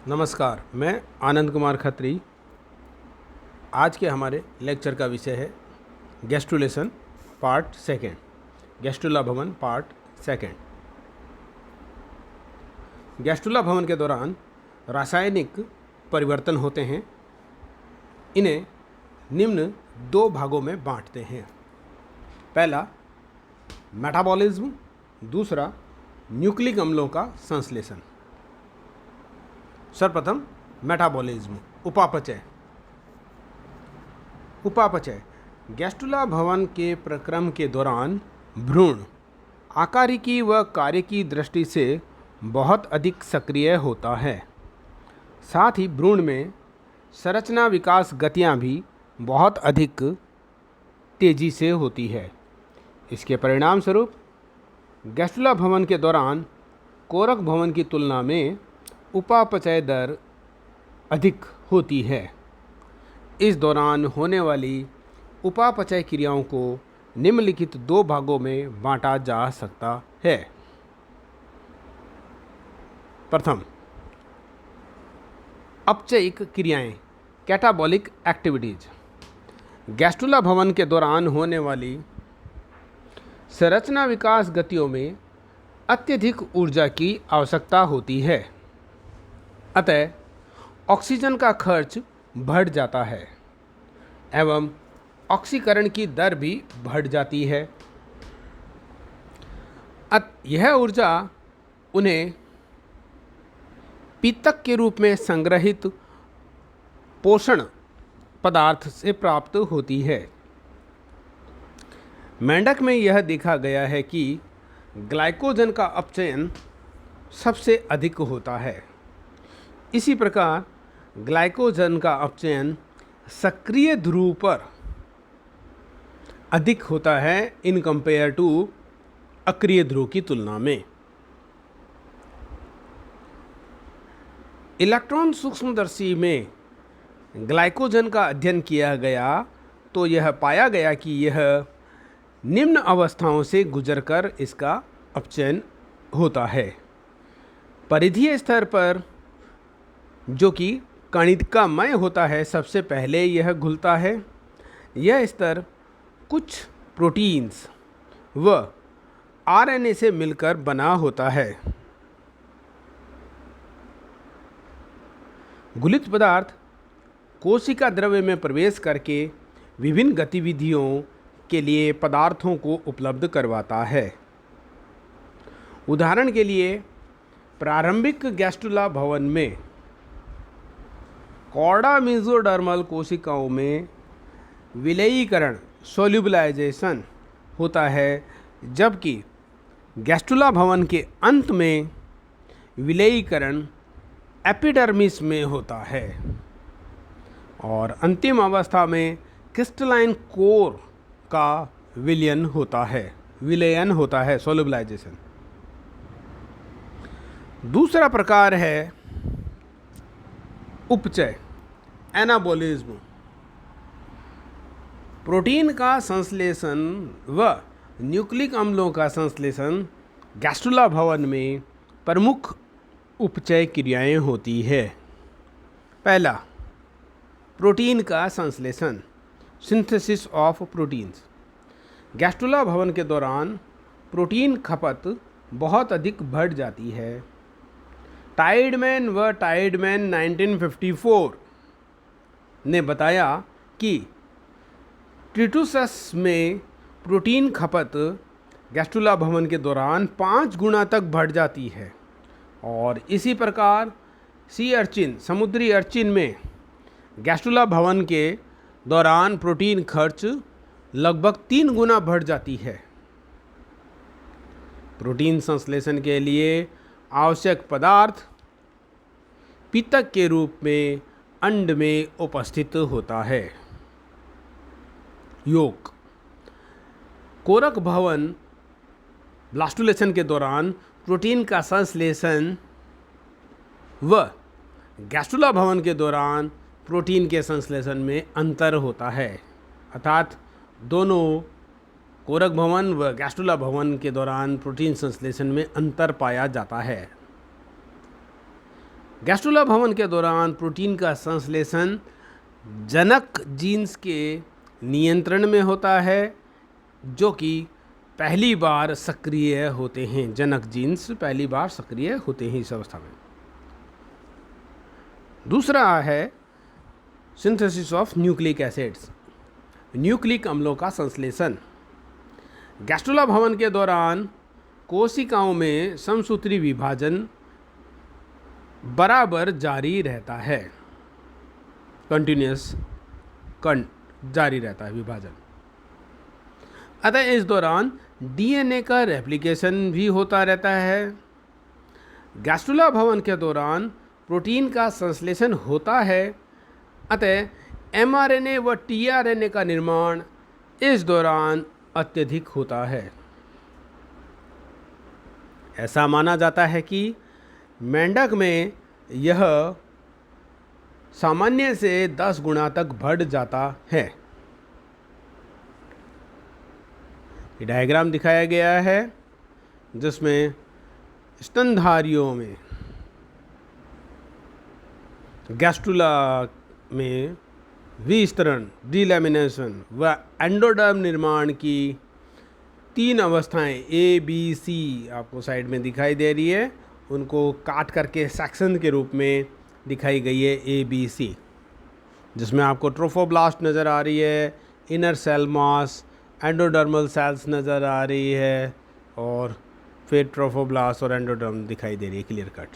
नमस्कार, मैं आनंद कुमार खत्री। आज के हमारे लेक्चर का विषय है गैस्ट्रुलेशन पार्ट सेकेंड, गैस्ट्रुला भवन पार्ट सेकेंड। गैस्ट्रुला भवन के दौरान रासायनिक परिवर्तन होते हैं। इन्हें निम्न दो भागों में बांटते हैं। पहला मेटाबॉलिज्म, दूसरा न्यूक्लिक अम्लों का संश्लेषण। सर्वप्रथम मेटाबॉलिज्म, उपापचय। उपापचय गैस्ट्रुला भवन के प्रक्रम के दौरान भ्रूण आकारिकी व कार्य की दृष्टि से बहुत अधिक सक्रिय होता है। साथ ही भ्रूण में संरचना विकास गतियां भी बहुत अधिक तेजी से होती है। इसके परिणाम स्वरूप गैस्ट्रुला भवन के दौरान कोरक भवन की तुलना में उपापचय दर अधिक होती है। इस दौरान होने वाली उपापचय क्रियाओं को निम्नलिखित दो भागों में बांटा जा सकता है। प्रथम, अपचयिक क्रियाएं, कैटाबॉलिक एक्टिविटीज। गैस्ट्रुला भवन के दौरान होने वाली संरचना विकास गतियों में अत्यधिक ऊर्जा की आवश्यकता होती है। अतः ऑक्सीजन का खर्च बढ़ जाता है एवं ऑक्सीकरण की दर भी बढ़ जाती है। यह ऊर्जा उन्हें पित्तक के रूप में संग्रहित पोषण पदार्थ से प्राप्त होती है। मेंढक में यह देखा गया है कि ग्लाइकोजन का अपचयन सबसे अधिक होता है। इसी प्रकार ग्लाइकोजन का अपचयन सक्रिय ध्रुव पर अधिक होता है इन कंपेयर टू अक्रिय ध्रुव की तुलना में। इलेक्ट्रॉन सूक्ष्मदर्शी में ग्लाइकोजन का अध्ययन किया गया तो यह पाया गया कि यह निम्न अवस्थाओं से गुजरकर इसका अपचयन होता है। परिधीय स्तर पर, जो कि कणिकामय होता है, सबसे पहले यह घुलता है। यह स्तर कुछ प्रोटीन्स व आरएनए से मिलकर बना होता है। घुलित पदार्थ कोशिका द्रव्य में प्रवेश करके विभिन्न गतिविधियों के लिए पदार्थों को उपलब्ध करवाता है। उदाहरण के लिए प्रारंभिक गैस्ट्रुला भवन में कॉर्डा मेसोडर्मल कोशिकाओं में विलयीकरण सोल्यूबलाइजेशन होता है, जबकि गैस्ट्रुला भवन के अंत में विलयीकरण एपिडर्मिस में होता है और अंतिम अवस्था में क्रिस्टलाइन कोर का विलयन होता है सोल्यूबलाइजेशन। दूसरा प्रकार है उपचय, एनाबॉलिज्म। प्रोटीन का संश्लेषण व न्यूक्लिक अम्लों का संश्लेषण गैस्ट्रुला भवन में प्रमुख उपचय क्रियाएं होती है। पहला, प्रोटीन का संश्लेषण, सिंथेसिस ऑफ प्रोटीन्स। गैस्ट्रुला भवन के दौरान प्रोटीन खपत बहुत अधिक बढ़ जाती है। टाइडमैन 1954 ने बताया कि ट्रिटुसस में प्रोटीन खपत गैस्ट्रुला भवन के दौरान 5 गुना तक बढ़ जाती है और इसी प्रकार सी अर्चिन, समुद्री अर्चिन में गैस्ट्रुला भवन के दौरान प्रोटीन खर्च लगभग 3 गुना बढ़ जाती है। प्रोटीन संश्लेषण के लिए आवश्यक पदार्थ पित्तक के रूप में अंड में उपस्थित होता है। योग, कोरक भवन ब्लास्टुलेशन के दौरान प्रोटीन का संश्लेषण व गैस्ट्रुला भवन के दौरान प्रोटीन के संश्लेषण में अंतर होता है, अर्थात दोनों कोरक भवन व गैस्ट्रुला भवन के दौरान प्रोटीन संश्लेषण में अंतर पाया जाता है। गैस्ट्रुला भवन के दौरान प्रोटीन का संश्लेषण जनक जीन्स के नियंत्रण में होता है, जो कि पहली बार सक्रिय होते हैं। जनक जीन्स पहली बार सक्रिय होते हैं इस अवस्था में। दूसरा है synthesis of nucleic acids, nucleic अम्लों का संश्लेषण। गैस्ट्रुला भवन के दौरान कोशिकाओं में समसूत्री विभाजन बराबर जारी रहता है, कंटिन्यूस जारी रहता है विभाजन। अतः इस दौरान डीएनए का रेप्लिकेशन भी होता रहता है। गैस्ट्रुला भवन के दौरान प्रोटीन का संश्लेषण होता है, अतः एमआरएनए व टीआरएनए का निर्माण इस दौरान अत्यधिक होता है। ऐसा माना जाता है कि मेंढक में यह सामान्य से 10 गुना तक बढ़ जाता है। ये डायग्राम दिखाया गया है जिसमें स्तनधारियों में गैस्ट्रुला में विस्तरण, डिलैमिनेशन व एंडोडर्म निर्माण की 3 अवस्थाएं ए बी सी आपको साइड में दिखाई दे रही है। उनको काट करके सेक्शन के रूप में दिखाई गई है ए बी सी, जिसमें आपको ट्रोफोब्लास्ट नज़र आ रही है, inner cell mass, endodermal cells नज़र आ रही है और फिर ट्रोफोब्लास्ट और एंडोडर्म दिखाई दे रही है क्लियर कट।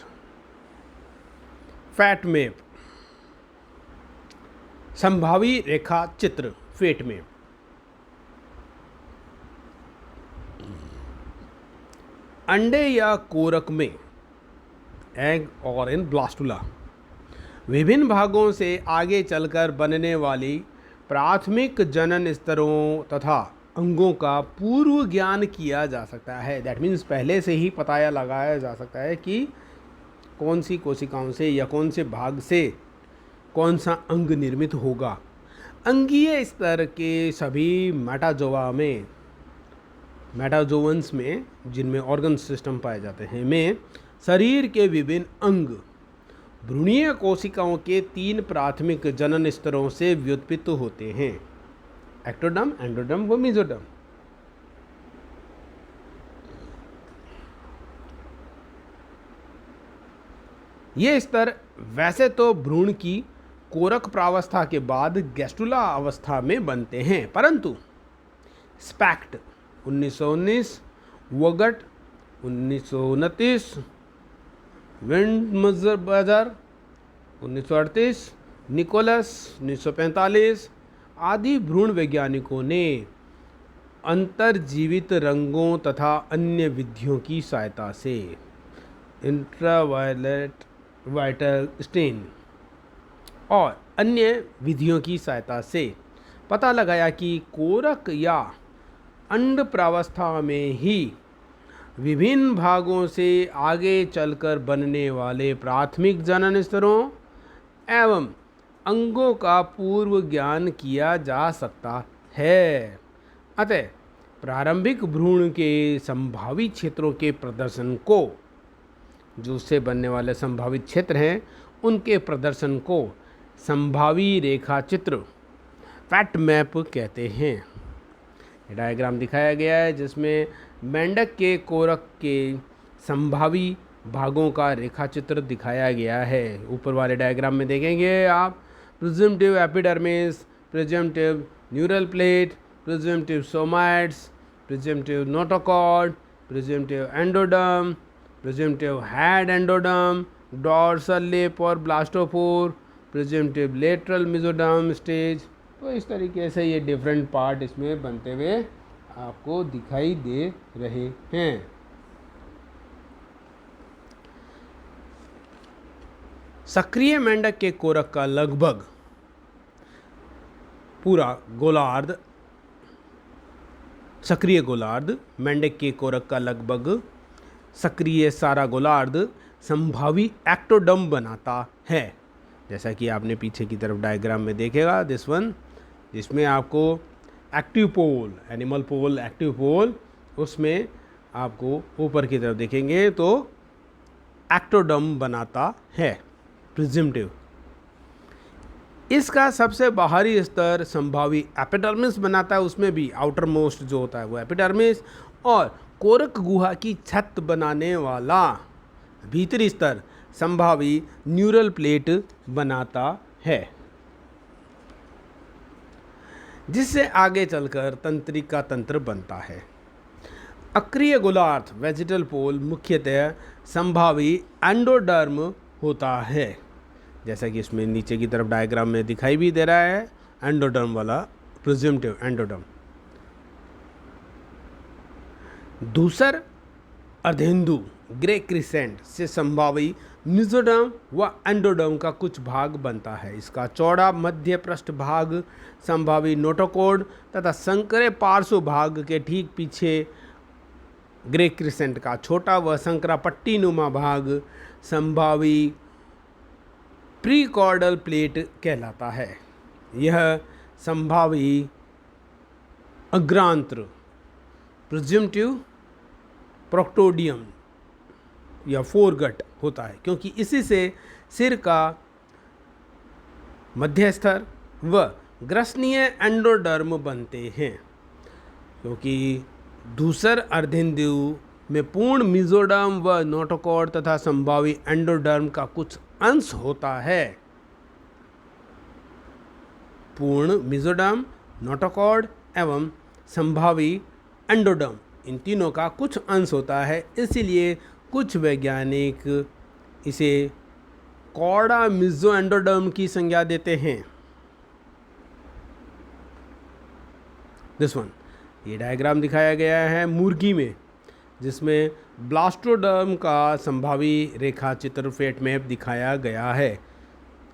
फैट मैप, संभावी रेखा चित्र, फेट मैप। अंडे या कोरक में, एग और इन ब्लास्टुला, विभिन्न भागों से आगे चलकर बनने वाली प्राथमिक जनन स्तरों तथा अंगों का पूर्व ज्ञान किया जा सकता है। दैट मीन्स पहले से ही पता लगाया जा सकता है कि कौन सी कोशिकाओं से या कौन से भाग से कौन सा अंग निर्मित होगा। अंगीय स्तर के सभी मेटाजोवंस में, जिनमें ऑर्गन सिस्टम पाए जाते हैं, में शरीर के विभिन्न अंग भ्रूणीय कोशिकाओं के 3 प्राथमिक जनन स्तरों से व्युत्पन्न होते हैं, एक्टोडर्म, एंडोडर्म व मेसोडर्म। ये स्तर वैसे तो भ्रूण की कोरक प्रावस्था के बाद गैस्ट्रुला अवस्था में बनते हैं, परंतु स्पैक्ट 1919, वोगट 1929, विंडमजर 1938, निकोलस 1945 आदि भ्रूण वैज्ञानिकों ने अंतर्जीवित रंगों तथा अन्य विधियों की सहायता से इंट्रावायलेट वाइटल स्टेन और अन्य विधियों की सहायता से पता लगाया कि कोरक या अंड प्रावस्था में ही विभिन्न भागों से आगे चलकर बनने वाले प्राथमिक जनन स्तरों एवं अंगों का पूर्व ज्ञान किया जा सकता है। अतः प्रारंभिक भ्रूण के संभावित क्षेत्रों के प्रदर्शन को, जो उससे बनने वाले संभावित क्षेत्र हैं, उनके प्रदर्शन को संभावी रेखा चित्र, फैट मैप कहते हैं। ये डायग्राम दिखाया गया है जिसमें मेंढक के कोरक के संभावी भागों का रेखा चित्र दिखाया गया है। ऊपर वाले डायग्राम में देखेंगे आप presumptive epidermis, presumptive neural plate, presumptive somites, presumptive notochord, presumptive endoderm, presumptive head endoderm, dorsal lip और blastopore, presumptive lateral mesoderm stage. तो इस तरीके से ये डिफरेंट पार्ट इसमें बनते हुए आपको दिखाई दे रहे हैं। सक्रिय मेंढक के कोरक का लगभग पूरा गोलार्ध, सक्रिय गोलार्ध मेंढक के कोरक का लगभग सक्रिय सारा गोलार्ध संभावी एक्टोडर्म बनाता है, जैसा कि आपने पीछे की तरफ डायग्राम में देखेगा दिस वन, जिसमें आपको एक्टिव पोल, एनिमल पोल, एक्टिव पोल, उसमें आपको ऊपर की तरफ देखेंगे तो एक्टोडर्म बनाता है। प्रिजिम्टिव। इसका सबसे बाहरी स्तर संभावी एपिडर्मिस बनाता है, उसमें भी आउटर मोस्ट जो होता है वो एपिडर्मिस, और कोरक गुहा की छत बनाने वाला भीतरी स्तर संभावी न्यूरल प्लेट बनाता है, जिससे आगे चलकर तंत्रिका तंत्र बनता है। अक्रिय गोलार्ध वेजिटल पोल मुख्यतः संभावी एंडोडर्म होता है, जैसा कि इसमें नीचे की तरफ डायग्राम में दिखाई भी दे रहा है, एंडोडर्म वाला प्रिजिम्टिव एंडोडर्म। दूसर अर्धेंदु ग्रे क्रिसेंट से संभावी मेसोडर्म व एंडोडर्म का कुछ भाग बनता है। इसका चौड़ा मध्य पृष्ठ भाग संभावी नोटोकॉर्ड तथा संकरे पार्श्व भाग के ठीक पीछे ग्रे क्रिसेंट का छोटा व संकरा पट्टी नुमा भाग संभावी प्रीकॉर्डल प्लेट कहलाता है। यह संभावी अग्रांत्र प्रिजिम्टिव प्रोक्टोडियम या फोरगट होता है, क्योंकि इसी से सिर का मध्यस्तर व ग्रसनीय एंडोडर्म बनते हैं। क्योंकि दूसर अर्धेंदु में पूर्ण मेसोडर्म व नोटोकॉर्ड तथा संभावी एंडोडर्म का कुछ अंश होता है। पूर्ण मेसोडर्म, नोटोकॉर्ड एवं संभावी एंडोडर्म, इन तीनों का कुछ अंश होता है, इसलिए कुछ वैज्ञानिक इसे कॉर्डा मिजो एंडोडर्म की संज्ञा देते हैं। दिस वन, ये डायग्राम दिखाया गया है मुर्गी में, जिसमें ब्लास्टोडर्म का संभावी रेखा चित्र फेट मैप दिखाया गया है।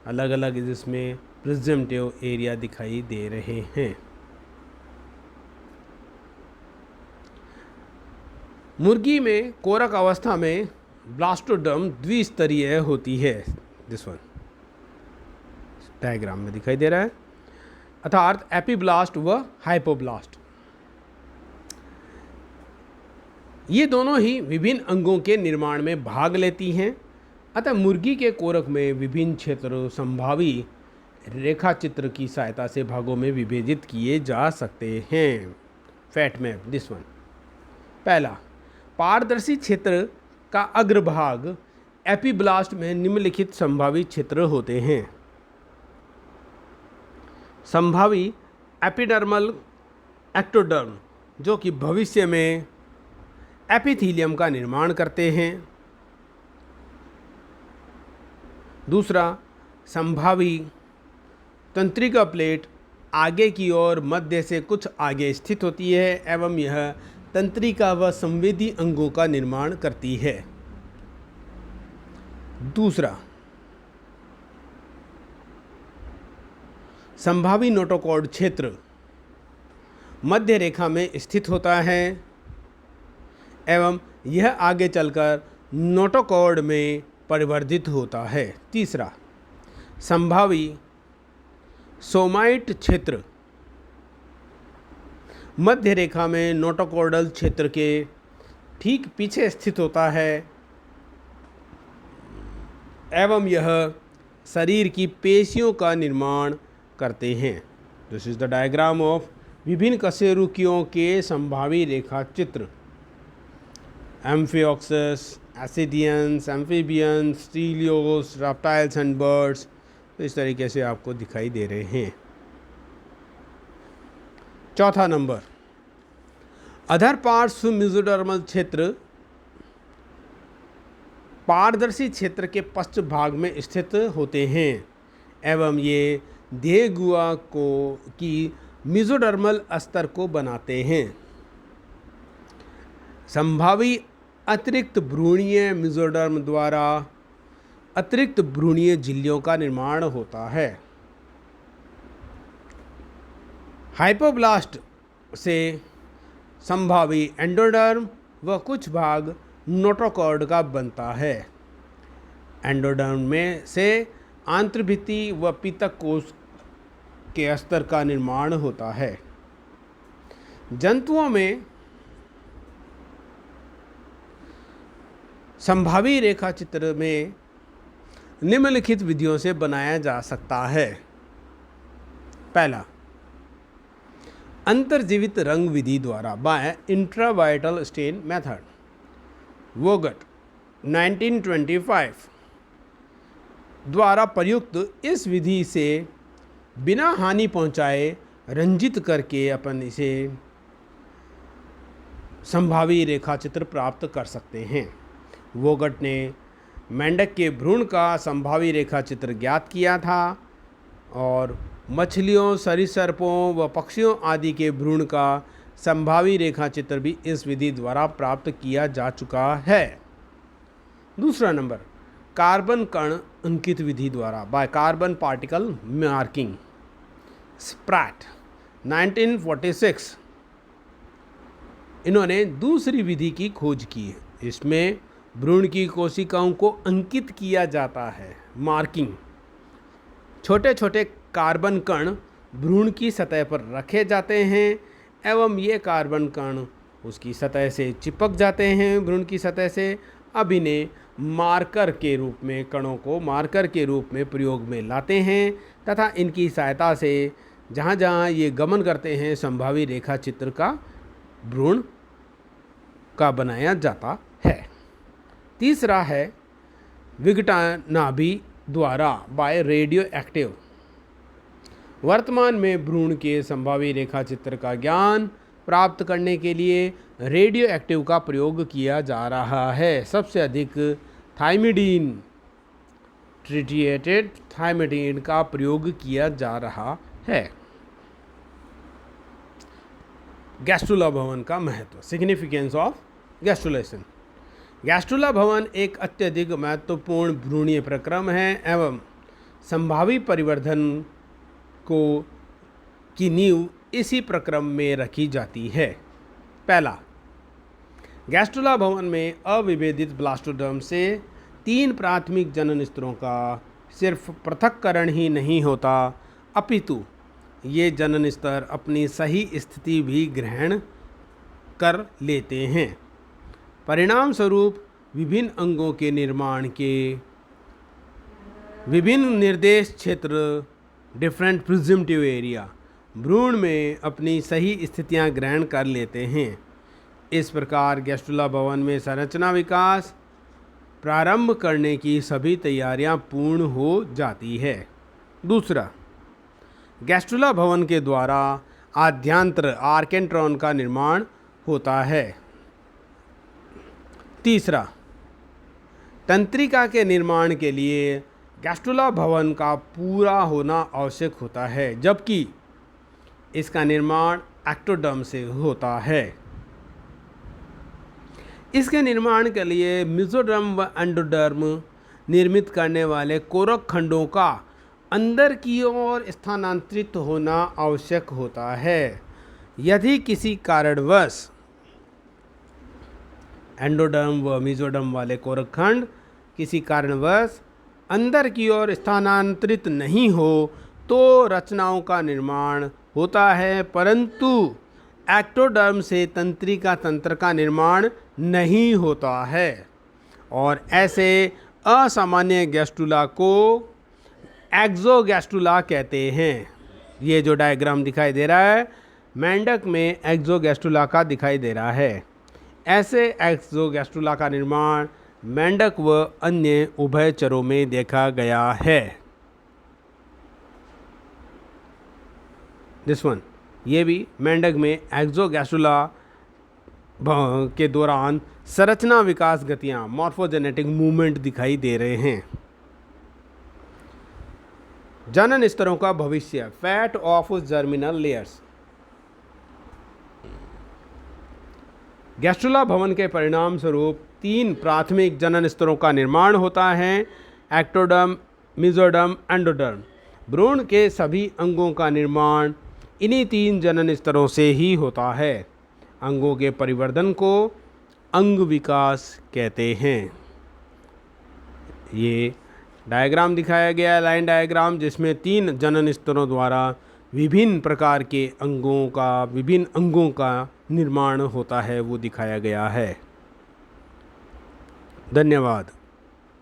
अलग अलग जिसमें प्रिजिम्टिव एरिया दिखाई दे रहे हैं। मुर्गी में कोरक अवस्था में ब्लास्टोडर्म द्विस्तरीय होती है। दिस वन डायग्राम में दिखाई दे रहा है, अर्थात एपीब्लास्ट व हाइपोब्लास्ट। ये दोनों ही विभिन्न अंगों के निर्माण में भाग लेती हैं। अतः मुर्गी के कोरक में विभिन्न क्षेत्र संभावी रेखा चित्र की सहायता से भागों में विभाजित किए जा सकते हैं। Fat map this one. पहला, पारदर्शी क्षेत्र का अग्रभाग एपीब्लास्ट में निम्नलिखित संभावी क्षेत्र होते हैं। संभावी एपिडर्मल एक्टोडर्म, जो कि भविष्य में एपिथीलियम का निर्माण करते हैं। दूसरा, संभावी तंत्रिका प्लेट आगे की ओर मध्य से कुछ आगे स्थित होती है एवं यह तंत्रिका व संवेदी अंगों का निर्माण करती है। दूसरा, संभावी नोटोकॉर्ड क्षेत्र मध्य रेखा में स्थित होता है एवं यह आगे चलकर नोटोकॉर्ड में परिवर्तित होता है। तीसरा, संभावी सोमाइट क्षेत्र मध्य रेखा में नोटोकॉर्डल क्षेत्र के ठीक पीछे स्थित होता है एवं यह शरीर की पेशियों का निर्माण करते हैं। This is the diagram of विभिन्न कशेरुकियों के संभावी रेखा चित्र। एम्फिओक्सस, एसिडियंस, एम्फीबियंस, स्टीलियोस, रेप्टाइल्स एंड बर्ड्स, तो इस तरीके से आपको दिखाई दे रहे हैं। चौथा नंबर, अधर पार्श्व मेसोडर्मल क्षेत्र पारदर्शी क्षेत्र के पश्च भाग में स्थित होते हैं एवं ये देह गुहा को की मेसोडर्मल अस्तर को बनाते हैं। संभावी अतिरिक्त भ्रूणीय मेसोडर्म द्वारा अतिरिक्त भ्रूणीय झिल्लियों का निर्माण होता है। हाइपोब्लास्ट से संभावी एंडोडर्म व कुछ भाग नोटोकॉर्ड का बनता है। एंडोडर्म में से आंत्रभित्ति व पितक कोश के अस्तर का निर्माण होता है। जंतुओं में संभावी रेखा चित्र में निम्नलिखित विधियों से बनाया जा सकता है। पहला, अंतर्जीवित रंग विधि द्वारा बाय इंट्रावाइटल स्टेन मेथड, वोगट 1925 द्वारा प्रयुक्त इस विधि से बिना हानि पहुंचाए रंजित करके अपन इसे संभावी रेखा चित्र प्राप्त कर सकते हैं। वोगट ने मेंढक के भ्रूण का संभावी रेखा चित्र ज्ञात किया था और मछलियों, सरीसृपों व पक्षियों आदि के भ्रूण का संभावी रेखा चित्र भी इस विधि द्वारा प्राप्त किया जा चुका है। दूसरा नंबर, कार्बन कण अंकित विधि द्वारा by carbon particle marking, Sprat 1946 इन्होंने दूसरी विधि की खोज की है। इसमें भ्रूण की कोशिकाओं को अंकित किया जाता है, मार्किंग। छोटे छोटे कार्बन कण भ्रूण की सतह पर रखे जाते हैं एवं ये कार्बन कण उसकी सतह से चिपक जाते हैं भ्रूण की सतह से। अब इन्हें मार्कर के रूप में, कणों को मार्कर के रूप में प्रयोग में लाते हैं तथा इनकी सहायता से जहाँ जहाँ ये गमन करते हैं संभावी रेखा चित्र का भ्रूण का बनाया जाता है। तीसरा है विघटनाभि द्वारा बाय रेडियो एक्टिव। वर्तमान में भ्रूण के संभावी रेखा चित्र का ज्ञान प्राप्त करने के लिए रेडियो एक्टिव का प्रयोग किया जा रहा है। सबसे अधिक थाइमिडीन, ट्रिटिएटेड थाइमिडीन का प्रयोग किया जा रहा है। गैस्ट्रुला भवन का महत्व, सिग्निफिकेंस ऑफ गैस्ट्रुलेशन। गैस्ट्रुला भवन एक अत्यधिक महत्वपूर्ण भ्रूणीय प्रक्रम है एवं संभावी परिवर्धन की नींव इसी प्रक्रम में रखी जाती है। पहला, गैस्ट्रुला भवन में अविभेदित ब्लास्टोडर्म से 3 प्राथमिक जनन स्तरों का सिर्फ पृथक्करण ही नहीं होता अपितु ये जनन स्तर अपनी सही स्थिति भी ग्रहण कर लेते हैं। परिणाम स्वरूप विभिन्न अंगों के निर्माण के विभिन्न निर्देश क्षेत्र, डिफरेंट प्रिजम्पटिव एरिया, भ्रूण में अपनी सही स्थितियां ग्रहण कर लेते हैं। इस प्रकार गैस्ट्रुला भवन में संरचना विकास प्रारंभ करने की सभी तैयारियां पूर्ण हो जाती है। दूसरा, गैस्ट्रुला भवन के द्वारा आद्यांत्र आर्केंट्रॉन का निर्माण होता है। तीसरा, तंत्रिका के निर्माण के लिए गैस्ट्रुला भवन का पूरा होना आवश्यक होता है, जबकि इसका निर्माण एक्टोडर्म से होता है। इसके निर्माण के लिए मेसोडर्म व एंडोडर्म निर्मित करने वाले कोरक खंडों का अंदर की ओर स्थानांतरित होना आवश्यक होता है। यदि किसी कारणवश एंडोडर्म व मेसोडर्म वाले कोरक खंड किसी कारणवश अंदर की ओर स्थानांतरित नहीं हो तो रचनाओं का निर्माण होता है, परंतु एक्टोडर्म से तंत्रिका तंत्र का निर्माण नहीं होता है और ऐसे असामान्य गैस्ट्रुला को एक्सोगैस्ट्रुला कहते हैं। ये जो डायग्राम दिखाई दे रहा है मेंढक में एक्सोगैस्ट्रुला का दिखाई दे रहा है। ऐसे एक्सोगैस्ट्रुला का निर्माण मेंढक व अन्य उभयचरों में देखा गया है। दिस वन, ये भी मेंढक में एक्सोगैस्ट्रुला के दौरान संरचना विकास गतियां, मॉर्फोजेनेटिक मूवमेंट दिखाई दे रहे हैं। जनन स्तरों का भविष्य, fat of germinal layers. Gastrula भवन के परिणाम स्वरूप 3 प्राथमिक जनन स्तरों का निर्माण होता है, एक्टोडर्म, मेसोडर्म, एंडोडर्म। भ्रूण के सभी अंगों का निर्माण इन्हीं 3 जनन स्तरों से ही होता है। अंगों के परिवर्धन को अंग विकास कहते हैं। ये डायग्राम दिखाया गया है, लाइन डायग्राम, जिसमें 3 जनन स्तरों द्वारा विभिन्न प्रकार के विभिन्न अंगों का निर्माण होता है, वो दिखाया गया है। धन्यवाद।